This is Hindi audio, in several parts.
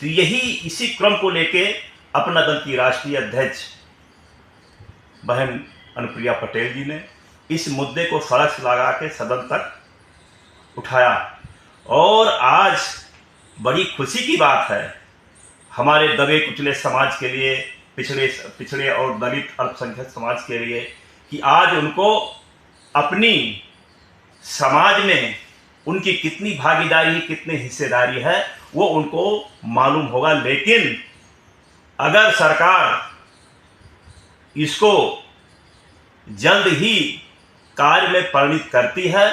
तो यही इसी क्रम को लेके अपना दल की राष्ट्रीय अध्यक्ष बहन अनुप्रिया पटेल जी ने इस मुद्दे को सड़क से लगा के सदन तक उठाया। और आज बड़ी खुशी की बात है हमारे दबे कुचले समाज के लिए, पिछड़े और दलित अल्पसंख्यक समाज के लिए, कि आज उनको अपनी समाज में उनकी कितनी भागीदारी, कितनी हिस्सेदारी है वो उनको मालूम होगा। लेकिन अगर सरकार इसको जल्द ही कार्य में परिणित करती है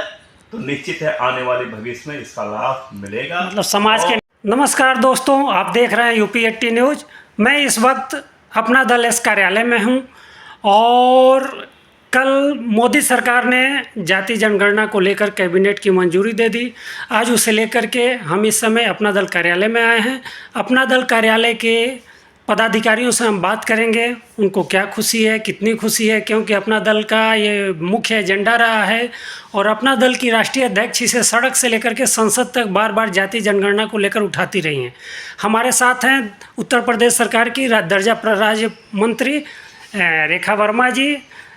तो निश्चित है आने वाले भविष्य में इसका लाभ मिलेगा। मतलब समाज के। नमस्कार दोस्तों, आप देख रहे हैं यूपी 80 न्यूज। मैं इस वक्त अपना दल एस कार्यालय में हूं और कल मोदी सरकार ने जाति जनगणना को लेकर कैबिनेट की मंजूरी दे दी। आज उसे लेकर के हम इस समय अपना दल कार्यालय में आए हैं। अपना दल कार्यालय के पदाधिकारियों से हम बात करेंगे, उनको क्या खुशी है, कितनी खुशी है, क्योंकि अपना दल का ये मुख्य एजेंडा रहा है और अपना दल की राष्ट्रीय अध्यक्ष इसे सड़क से लेकर के संसद तक बार बार जाति जनगणना को लेकर उठाती रही हैं। हमारे साथ हैं उत्तर प्रदेश सरकार की दर्जा राज्य मंत्री रेखा वर्मा जी,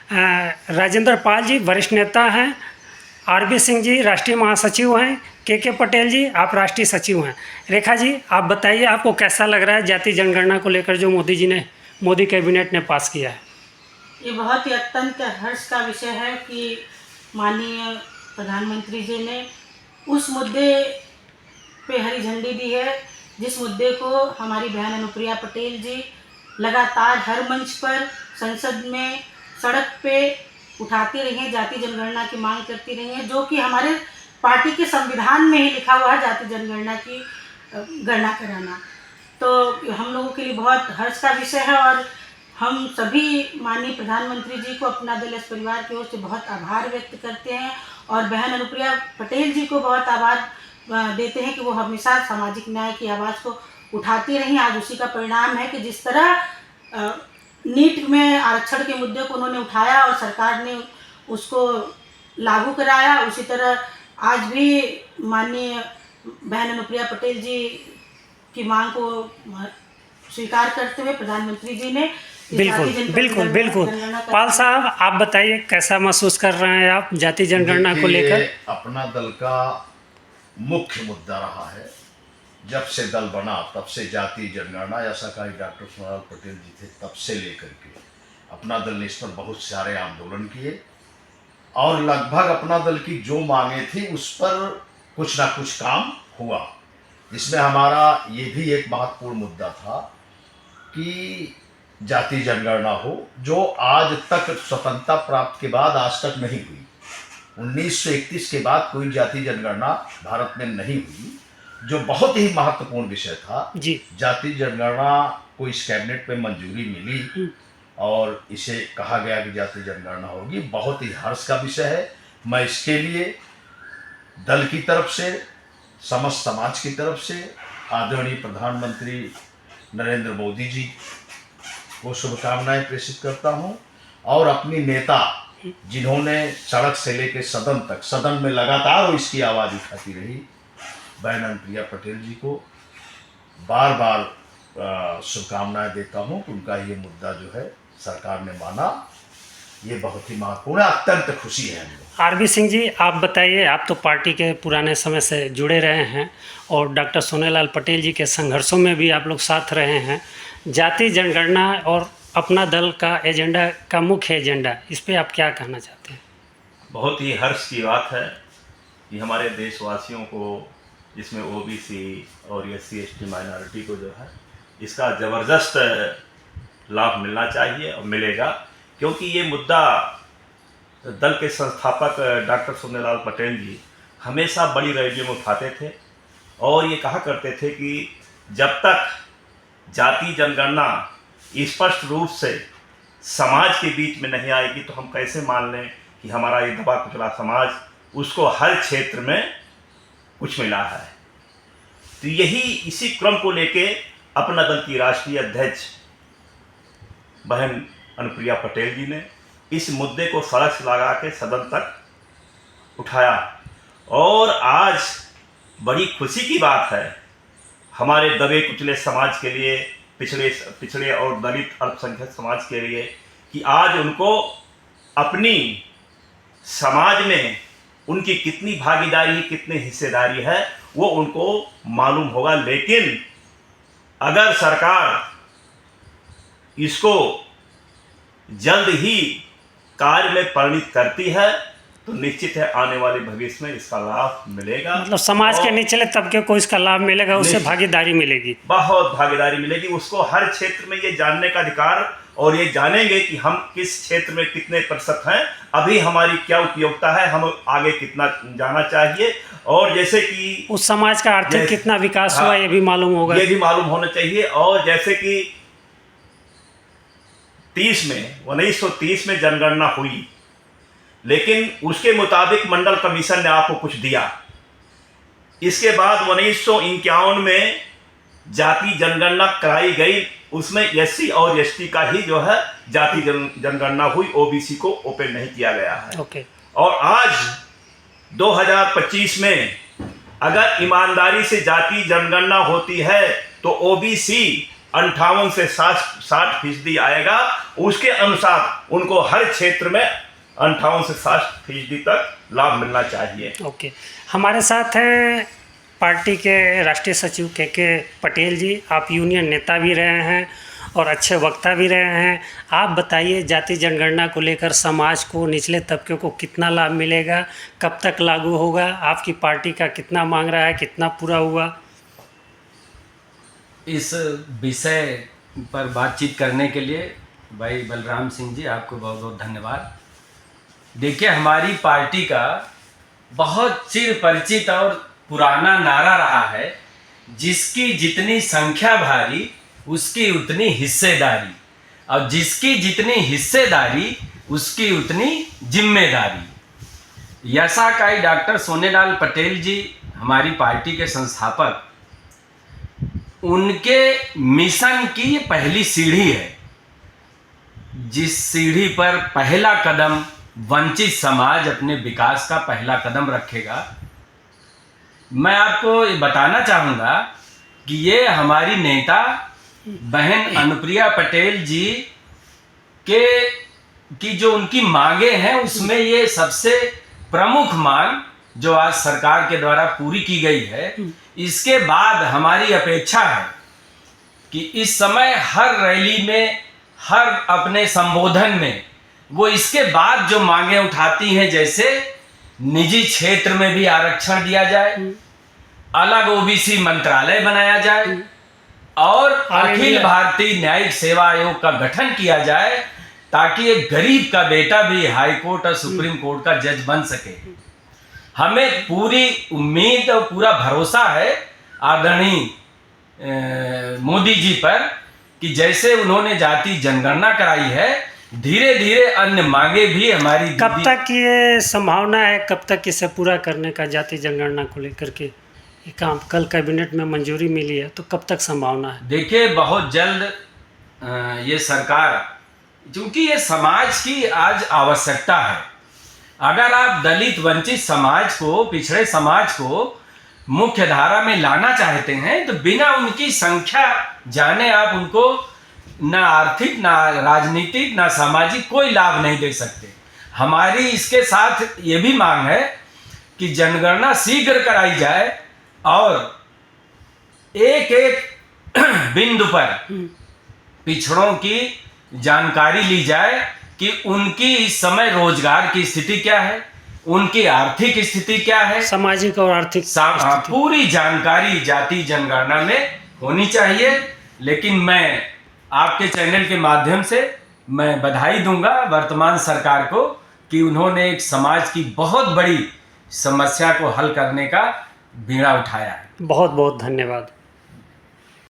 राजेंद्र पाल जी वरिष्ठ नेता हैं, आरबी सिंह जी राष्ट्रीय महासचिव हैं, के पटेल जी आप राष्ट्रीय सचिव हैं। रेखा जी, आप बताइए आपको कैसा लग रहा है जाति जनगणना को लेकर जो मोदी कैबिनेट ने पास किया है? ये बहुत ही अत्यंत हर्ष का विषय है कि माननीय प्रधानमंत्री जी ने उस मुद्दे पे हरी झंडी दी है जिस मुद्दे को हमारी बहन अनुप्रिया पटेल जी लगातार हर मंच पर, संसद में, सड़क पे उठाती रही हैं, जाति जनगणना की मांग करती रही हैं, जो कि हमारे पार्टी के संविधान में ही लिखा हुआ है जाति जनगणना की गणना कराना। तो हम लोगों के लिए बहुत हर्ष का विषय है और हम सभी माननीय प्रधानमंत्री जी को अपना दल इस परिवार की ओर से बहुत आभार व्यक्त करते हैं और बहन अनुप्रिया पटेल जी को बहुत आभार देते हैं कि वो हमेशा सामाजिक न्याय की आवाज़ को उठाती रही। आज उसी का परिणाम है कि जिस तरह नीट में आरक्षण के मुद्दे को उन्होंने उठाया और सरकार ने उसको लागू कराया, उसी तरह आज भी माननीय बहन अनुप्रिया पटेल जी की मांग को स्वीकार करते हुए प्रधानमंत्री जी ने बिल्कुल पाल साहब, आप बताइए कैसा महसूस कर रहे हैं आप जाति जनगणना को लेकर? अपना दल का मुख्य मुद्दा रहा है, जब से दल बना तब से जाति जनगणना, ऐसा कहा डॉक्टर सोनेलाल पटेल जी थे तब से लेकर के अपना दल ने इस पर बहुत सारे आंदोलन किए और लगभग अपना दल की जो मांगे थी उस पर कुछ ना कुछ काम हुआ। इसमें हमारा ये भी एक महत्वपूर्ण मुद्दा था कि जाति जनगणना हो, जो आज तक स्वतंत्रता प्राप्त के बाद आज तक नहीं हुई। 1931 के बाद कोई जाति जनगणना भारत में नहीं हुई, जो बहुत ही महत्वपूर्ण विषय था जी। जाति जनगणना को इस कैबिनेट में मंजूरी मिली और इसे कहा गया कि जाति जनगणना होगी, बहुत ही हर्ष का विषय है। मैं इसके लिए दल की तरफ से, समस्त समाज की तरफ से आदरणीय प्रधानमंत्री नरेंद्र मोदी जी को शुभकामनाएं प्रेषित करता हूं और अपनी नेता जिन्होंने सड़क से लेकर सदन तक, सदन में लगातार इसकी आवाज़ उठाती रही, बहन अनुप्रिया पटेल जी को बार बार शुभकामनाएं देता हूं कि उनका ये मुद्दा जो है सरकार ने माना, ये बहुत ही महत्वपूर्ण, अत्यंत खुशी है। आरबी सिंह जी, आप बताइए, आप तो पार्टी के पुराने समय से जुड़े रहे हैं और डॉक्टर सोनेलाल पटेल जी के संघर्षों में भी आप लोग साथ रहे हैं। जाति जनगणना और अपना दल का एजेंडा का मुख्य एजेंडा, इस पर आप क्या कहना चाहते हैं? बहुत ही हर्ष की बात है कि हमारे देशवासियों को, जिसमें ओबीसी और SC ST माइनॉरिटी को जो है इसका ज़बरदस्त लाभ मिलना चाहिए और मिलेगा, क्योंकि ये मुद्दा दल के संस्थापक डॉक्टर सोनेलाल पटेल जी हमेशा बड़ी रैलियों में उठाते थे और ये कहा करते थे कि जब तक जाति जनगणना स्पष्ट रूप से समाज के बीच में नहीं आएगी तो हम कैसे मान लें कि हमारा ये दबा कुचला समाज, उसको हर क्षेत्र में कुछ मिला है। तो यही इसी क्रम को लेके अपना दल की राष्ट्रीय अध्यक्ष बहन अनुप्रिया पटेल जी ने इस मुद्दे को सड़क से लगा के सदन तक उठाया और आज बड़ी खुशी की बात है हमारे दबे कुचले समाज के लिए, पिछड़े और दलित अल्पसंख्यक समाज के लिए, कि आज उनको अपनी समाज में उनकी कितनी भागीदारी, कितनी हिस्सेदारी है, वो उनको मालूम होगा। लेकिन अगर सरकार इसको जल्द ही कार्य में परिणित करती है तो निश्चित है आने वाले भविष्य में इसका लाभ मिलेगा। मतलब समाज के निचले तबके को इसका लाभ मिलेगा, उससे भागीदारी मिलेगी, बहुत भागीदारी मिलेगी। उसको हर क्षेत्र में ये जानने का अधिकार, और ये जानेंगे कि हम किस क्षेत्र में कितने प्रतिशत हैं, अभी हमारी क्या उपयोगिता है, हम आगे कितना जाना चाहिए, और जैसे कि उस समाज का आर्थिक कितना विकास हुआ ये भी मालूम होगा, ये भी मालूम होना चाहिए। और जैसे कि 1930 में जनगणना हुई, लेकिन उसके मुताबिक मंडल कमीशन ने आपको कुछ दिया। इसके बाद 1951 में जाति जनगणना कराई गई, उसमें एससी और एसटी का ही जो है जाति जनगणना हुई, ओबीसी को ओपन नहीं किया गया है। ओके। और आज 2025 में अगर ईमानदारी से जाति जनगणना होती है तो ओबीसी 58 से 60% आएगा। उसके अनुसार उनको हर क्षेत्र में 58 से 60% तक लाभ मिलना चाहिए। ओके। हमारे साथ हैं पार्टी के राष्ट्रीय सचिव के पटेल जी। आप यूनियन नेता भी रहे हैं और अच्छे वक्ता भी रहे हैं। आप बताइए, जाति जनगणना को लेकर समाज को, निचले तबके को कितना लाभ मिलेगा, कब तक लागू होगा, आपकी पार्टी का कितना मांग रहा है, कितना पूरा हुआ? इस विषय पर बातचीत करने के लिए भाई बलराम सिंह जी, आपको बहुत बहुत धन्यवाद। देखिए, हमारी पार्टी का बहुत चिर परिचित और पुराना नारा रहा है, जिसकी जितनी संख्या भारी उसकी उतनी हिस्सेदारी, और जिसकी जितनी हिस्सेदारी उसकी उतनी जिम्मेदारी। यशाकाई डॉक्टर सोनेलाल पटेल जी हमारी पार्टी के संस्थापक, उनके मिशन की ये पहली सीढ़ी है, जिस सीढ़ी पर पहला कदम वंचित समाज अपने विकास का पहला कदम रखेगा। मैं आपको ये बताना चाहूँगा कि ये हमारी नेता बहन अनुप्रिया पटेल जी की जो उनकी मांगे हैं, उसमें ये सबसे प्रमुख मांग जो आज सरकार के द्वारा पूरी की गई है। इसके बाद हमारी अपेक्षा है कि इस समय हर रैली में, हर अपने संबोधन में वो इसके बाद जो मांगे उठाती हैं, जैसे निजी क्षेत्र में भी आरक्षण दिया जाए, अलग ओबीसी मंत्रालय बनाया जाए, और अखिल भारतीय न्यायिक सेवा आयोग का गठन किया जाए, ताकि एक गरीब का बेटा भी हाई कोर्ट और सुप्रीम कोर्ट का जज बन सके। हमें पूरी उम्मीद और पूरा भरोसा है आदरणीय मोदी जी पर कि जैसे उन्होंने जाति जनगणना कराई है, धीरे धीरे अन्य मांगे भी हमारी। कब तक ये संभावना है, कब तक इसे पूरा करने का, जाति जनगणना को लेकर के ये काम? कल कैबिनेट में मंजूरी मिली है, तो कब तक संभावना है? देखिए, बहुत जल्द ये सरकार, क्योंकि ये समाज की आज आवश्यकता है। अगर आप दलित वंचित समाज को, पिछड़े समाज को मुख्य धारा में लाना चाहते हैं, तो बिना उनकी संख्या जाने आप उनको ना आर्थिक, ना राजनीतिक, ना सामाजिक कोई लाभ नहीं दे सकते। हमारी इसके साथ ये भी मांग है कि जनगणना शीघ्र कराई जाए और एक एक बिंदु पर पिछड़ों की जानकारी ली जाए कि उनकी इस समय रोजगार की स्थिति क्या है, उनकी आर्थिक स्थिति क्या है, सामाजिक और आर्थिक पूरी जानकारी जाति जनगणना में होनी चाहिए। लेकिन मैं आपके चैनल के माध्यम से मैं बधाई दूंगा वर्तमान सरकार को कि उन्होंने एक समाज की बहुत बड़ी समस्या को हल करने का बीड़ा उठाया है। बहुत बहुत धन्यवाद।